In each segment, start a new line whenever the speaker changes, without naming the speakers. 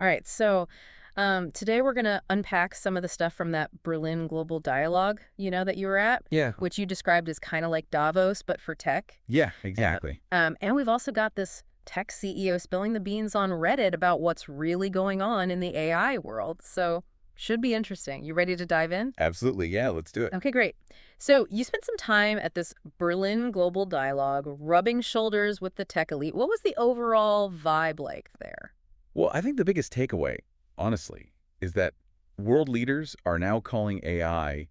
All right, so today we're going to unpack some of the stuff from that Berlin Global Dialogue, that you were at,
Yeah.
which you described as kind of like Davos, but for tech.
Yeah,
Yeah.
exactly.
And we've also got this tech CEO spilling the beans on Reddit about what's really going on in the AI world. So should be interesting. You ready to dive in?
Absolutely. Yeah, let's do it.
Okay, great. So you spent some time at this Berlin Global Dialogue, rubbing shoulders with the tech elite. What was the overall vibe like there?
Well, I think the biggest takeaway, honestly, is that world leaders are now calling AI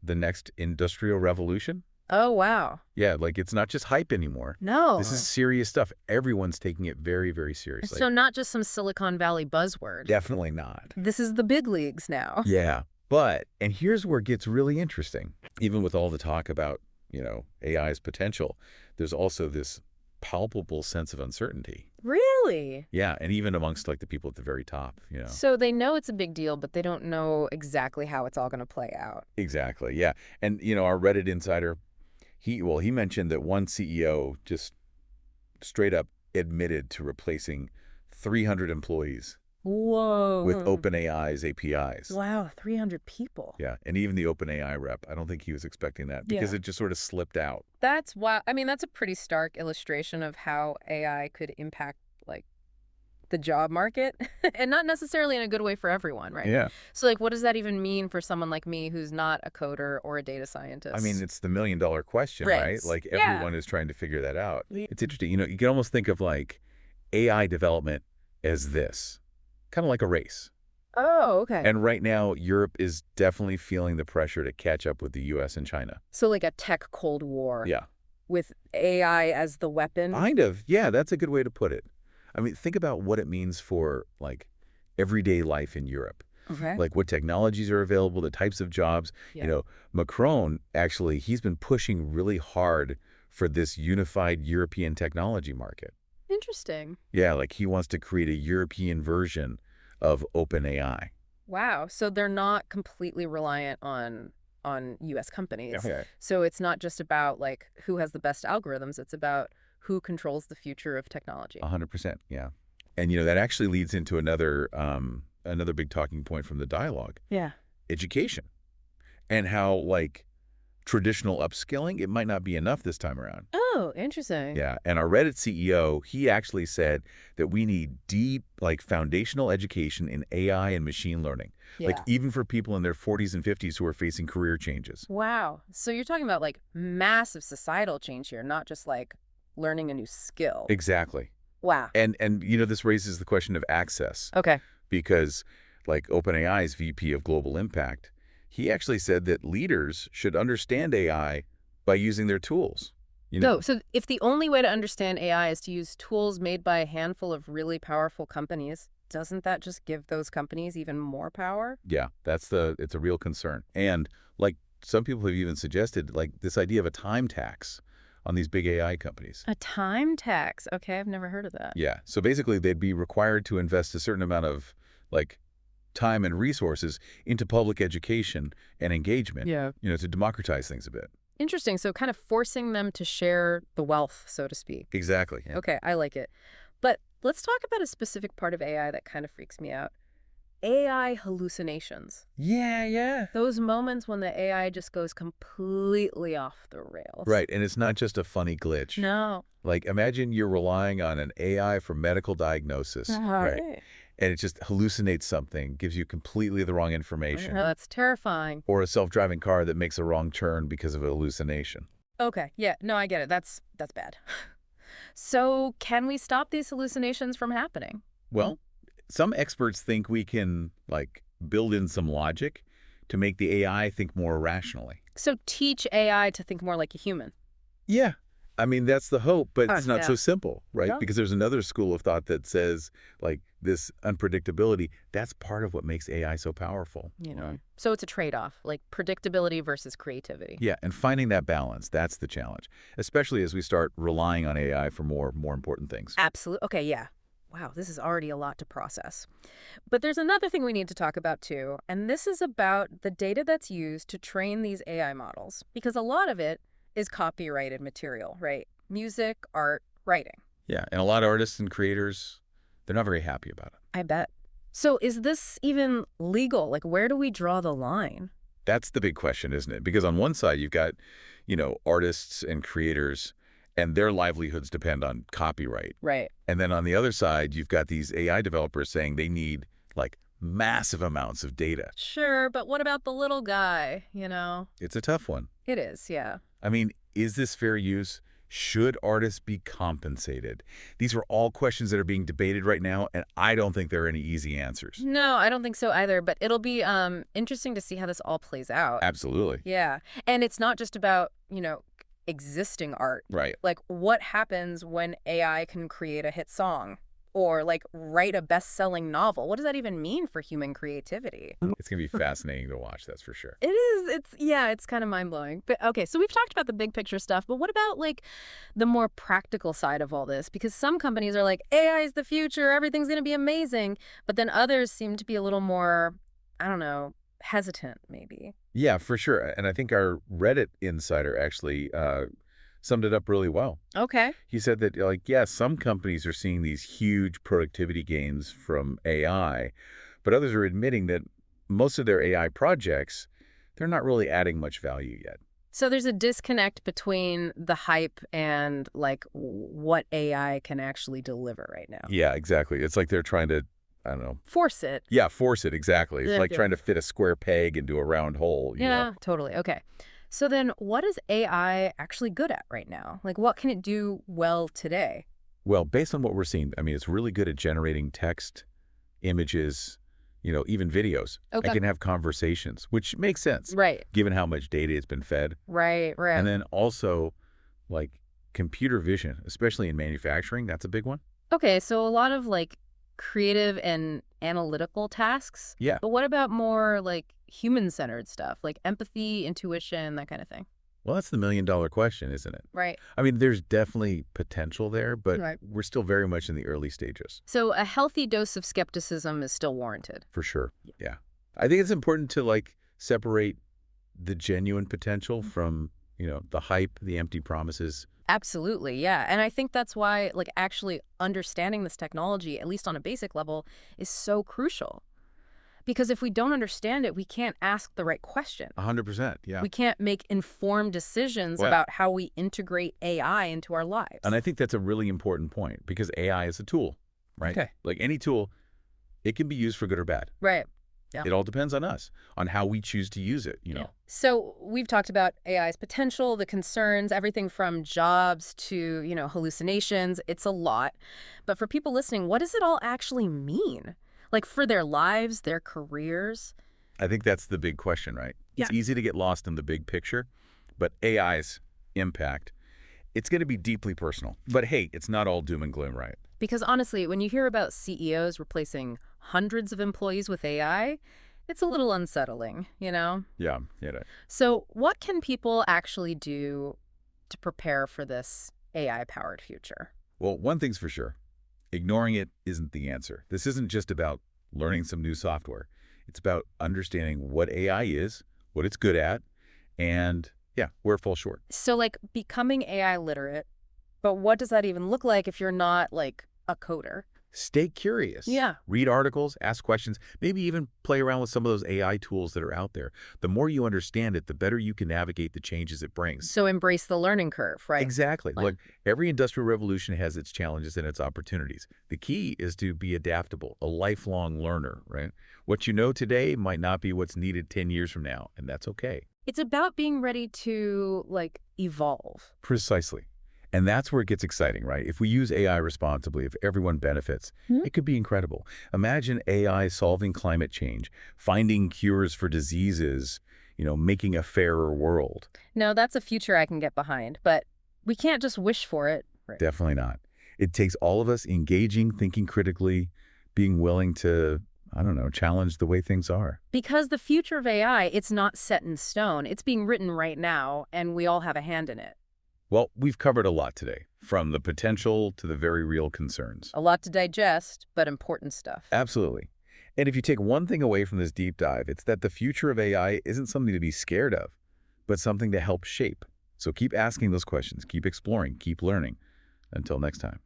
the next industrial revolution.
Oh, wow.
Yeah, like it's not just hype anymore. This is
No.
serious stuff. Everyone's taking it very, very seriously.
So not just some Silicon Valley buzzword.
Definitely not.
This is the big leagues now.
Yeah. And here's where it gets really interesting. Even with all the talk about, AI's potential, there's also this palpable sense of uncertainty.
Really?
Yeah, and even amongst like the people at the very top.
So they know it's a big deal, but they don't know exactly how it's all going to play out.
Exactly. Yeah. And our Reddit insider, he mentioned that one CEO just straight up admitted to replacing 300 employees with
Whoa.
OpenAI's APIs.
Wow, 300 people.
Yeah, and even the OpenAI rep, I don't think he was expecting that because
Yeah.
it just sort of slipped out.
That's wow. I mean, that's a pretty stark illustration of how AI could impact like the job market and not necessarily in a good way for everyone, right?
Yeah.
So like what does that even mean for someone like me who's not a coder or a data
I mean,
scientist?
it's the million-dollar question,
Right.
right? Like
Yeah.
everyone is trying to figure that out. It's interesting. You can almost think of like AI development as this, kind of like a race.
Oh, okay.
And right now, Europe is definitely feeling the pressure to catch up with the US and China.
So like a tech Cold War
Yeah.
with AI as the weapon.
Kind of. Yeah, that's a good way to put it. I mean, think about what it means for like everyday life in Europe.
Okay.
Like what technologies are available, the types of jobs.
Yeah.
Macron, actually, he's been pushing really hard for this unified European technology market.
Interesting.
Yeah, like he wants to create a European version of OpenAI.
Wow. So they're not completely reliant on US companies.
Okay.
So it's not just about like who has the best algorithms, it's about who controls the future of technology.
100%, yeah. And that actually leads into another big talking point from the dialogue,
Yeah.
education, and how like traditional upskilling, it might not be enough this time around.
Oh, interesting.
Yeah, and our Reddit CEO, he actually said that we need deep, like foundational education in AI and machine learning, like
Yeah.
even for people in their 40s and 50s who are facing career changes.
Wow. So you're talking about like massive societal change here, not just like learning a new skill.
Exactly.
Wow.
And this raises the question of access
Okay.
because like OpenAI's VP of Global Impact, he actually said that leaders should understand AI by using their tools. You know,
No, so if the only way to understand AI is to use tools made by a handful of really powerful companies, doesn't that just give those companies even more power?
yeah, it's a real concern. And like some people have even suggested like this idea of a time tax on these big AI companies.
A time tax. Okay, I've never heard of that.
Yeah. So basically they'd be required to invest a certain amount of like time and resources into public education and engagement,
Yeah.
to democratize things a bit.
Interesting. So kind of forcing them to share the wealth, so to speak.
Exactly. Yeah.
Okay, I like it. But let's talk about a specific part of AI that kind of freaks me out. AI hallucinations.
Yeah, yeah.
Those moments when the AI just goes completely off the rails.
Right. And it's not just a funny glitch.
No.
Like imagine you're relying on an AI for medical diagnosis, right?
Right.
And it just hallucinates something, gives you completely the wrong information.
That's terrifying.
Or a self-driving car that makes a wrong turn because of a hallucination.
Okay, yeah, no, I get it. That's bad. So, can we stop these hallucinations from happening?
Well, some experts think we can, like, build in some logic to make the AI think more rationally.
So, teach AI to think more like a human.
Yeah. I mean, that's the hope, but it's not
Yeah.
so simple, right?
No.
Because there's another school of thought that says, like, this unpredictability, that's part of what makes AI so powerful. Right?
So it's a trade-off, like predictability versus creativity.
Yeah, and finding that balance, that's the challenge, especially as we start relying on AI for more important things.
Absolutely. Okay, yeah. Wow, this is already a lot to process. But there's another thing we need to talk about too, and this is about the data that's used to train these AI models, because a lot of it is copyrighted material, right? Music, art, writing.
Yeah, and a lot of artists and creators, they're not very happy about it.
I bet. So is this even legal? Like, where do we draw the line?
That's the big question, isn't it? Because on one side, you've got, artists and creators, and their livelihoods depend on copyright.
Right.
And then on the other side, you've got these AI developers saying they need, like, massive amounts of data.
Sure, but what about the little guy?
It's a tough one.
It is, yeah.
I mean, is this fair use? Should artists be compensated? These are all questions that are being debated right now, and I don't think there are any easy answers.
No, I don't think so either, but it'll be interesting to see how this all plays out.
Absolutely.
Yeah. And it's not just about, existing art.
Right.
Like, what happens when AI can create a hit song or, like, write a best-selling novel? What does that even mean for human creativity?
It's going to be fascinating to watch, that's for sure.
It is. It's kind of mind-blowing. But okay, so we've talked about the big picture stuff, but what about, like, the more practical side of all this? Because some companies are like, AI is the future, everything's going to be amazing. But then others seem to be a little more, I don't know, hesitant, maybe.
Yeah, for sure. And I think our Reddit insider actually summed it up really well.
Okay.
He said that, like, yeah, some companies are seeing these huge productivity gains from AI, but others are admitting that most of their AI projects, they're not really adding much value yet.
So there's a disconnect between the hype and, like, what AI can actually deliver right now.
Yeah, exactly. It's like they're trying to, I don't know.
Force it.
Yeah, force it, exactly. It's
Yeah,
like
yeah.
trying to fit a square peg into a round hole.
Yeah, totally. Okay. So then what is AI actually good at right now? Like, what can it do well today?
Well, based on what we're seeing, I mean, it's really good at generating text, images, even videos.
Okay.
It can have conversations, which makes sense
Right.
given how much data it's been fed.
Right.
And then also, like, computer vision, especially in manufacturing, that's a big one.
Okay, so a lot of, like, creative and analytical tasks.
Yeah.
But what about more, like, human-centered stuff, like empathy, intuition, that kind of thing?
Well, that's the million-dollar question, isn't it?
Right.
I mean, there's definitely potential there, but
Right.
we're still very much in the early stages.
So a healthy dose of skepticism is still warranted.
For sure. Yeah. I think it's important to, like, separate the genuine potential from, the hype, the empty promises.
Absolutely, yeah. And I think that's why, like, actually understanding this technology, at least on a basic level, is so crucial. Because if we don't understand it, we can't ask the right question.
100%. Yeah.
We can't make informed decisions
Well-
about how we integrate AI into our lives.
And I think that's a really important point because AI is a tool, right?
Okay.
Like any tool, it can be used for good or bad.
Right. Yeah.
It all depends on us, on how we choose to use it,
Yeah. So we've talked about AI's potential, the concerns, everything from jobs to, hallucinations. It's a lot. But for people listening, what does it all actually mean? Like, for their lives, their careers?
I think that's the big question, right? It's
Yeah.
easy to get lost in the big picture, but AI's impact, it's going to be deeply personal. But hey, it's not all doom and gloom, right?
Because honestly, when you hear about CEOs replacing hundreds of employees with AI, it's a little unsettling?
Yeah.
So what can people actually do to prepare for this AI-powered future?
Well, one thing's for sure. Ignoring it isn't the answer. This isn't just about learning some new software. It's about understanding what AI is, what it's good at, and, yeah, where it falls short.
So, like, becoming AI literate, but what does that even look like if you're not, like, a coder?
Stay curious.
Yeah.
Read articles, ask questions, maybe even play around with some of those AI tools that are out there. The more you understand it, the better you can navigate the changes it brings.
So embrace the learning curve, right?
Exactly.
Like-
Look, every industrial revolution has its challenges and its opportunities. The key is to be adaptable, a lifelong learner, right? What you know today might not be what's needed 10 years from now, and that's okay.
It's about being ready to, like, evolve.
Precisely. And that's where it gets exciting, right? If we use AI responsibly, if everyone benefits, it could be incredible. Imagine AI solving climate change, finding cures for diseases, making a fairer world.
No, that's a future I can get behind, but we can't just wish for it. Right.
Definitely not. It takes all of us engaging, thinking critically, being willing to, I don't know, challenge the way things are.
Because the future of AI, it's not set in stone. It's being written right now, and we all have a hand in it.
Well, we've covered a lot today, from the potential to the very real concerns.
A lot to digest, but important stuff.
Absolutely. And if you take one thing away from this deep dive, it's that the future of AI isn't something to be scared of, but something to help shape. So keep asking those questions, keep exploring, keep learning. Until next time.